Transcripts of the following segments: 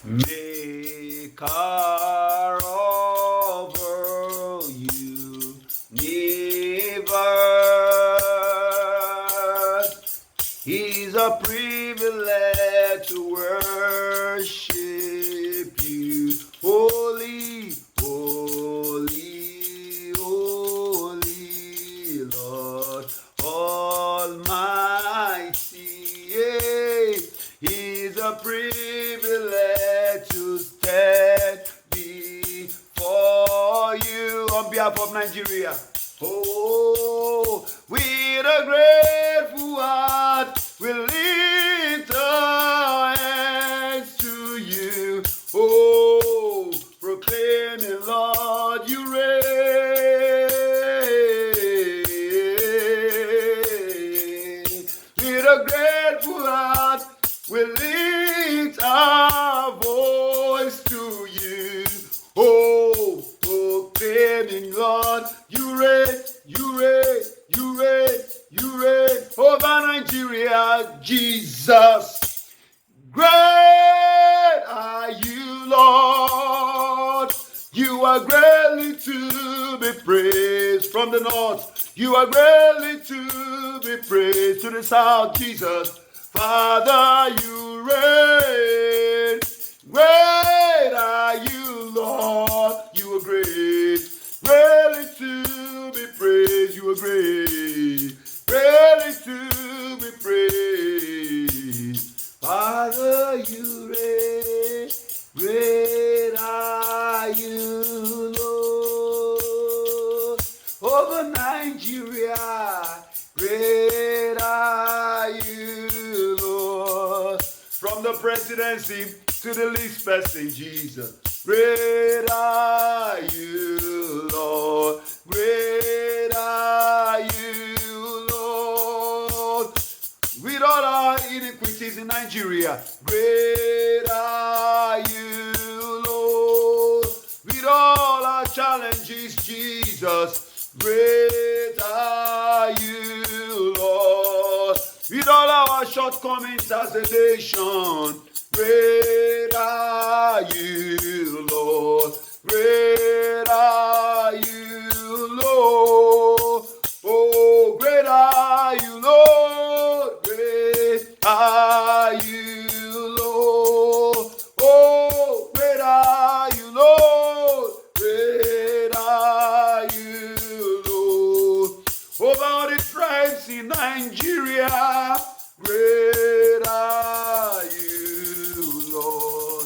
Maker of all universe, it's a privilege to worship you. Holy, holy, holy Lord Almighty. Yeah, it's a privilege to stand before you on behalf of Nigeria. Oh, with a grateful heart, we lift our hands to you. Oh, proclaiming, Lord, you reign. With a grateful heart, we lift our voice to you. Oh, proclaiming, Lord, you reign, you reign, you reign, you reign over Nigeria, Jesus. Great are you, Lord. You are greatly to be praised. From the north, you are greatly to be praised. To the south, Jesus. Father, you reign. Great are you, Lord. You are great. Greatly to be praised. You are great. Greatly to be praised. Father, you reign. Great are you, Lord. Over Nigeria, great are you, Lord. From the presidency to the least person, Jesus. Great are you, Lord. Great are you, Lord. With all our iniquities in Nigeria, great are you, Lord. With all our challenges, Jesus, great are you, Lord. With all our shortcomings as a nation, great are you, Lord. Great are you, Lord. Oh, great are you, Lord. Great are you, Lord. Oh, great are you, Lord. Great are you, Lord. Over all the tribes in Nigeria, great are you, Lord.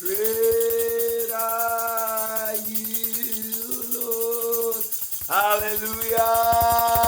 Great are you, Lord. Hallelujah.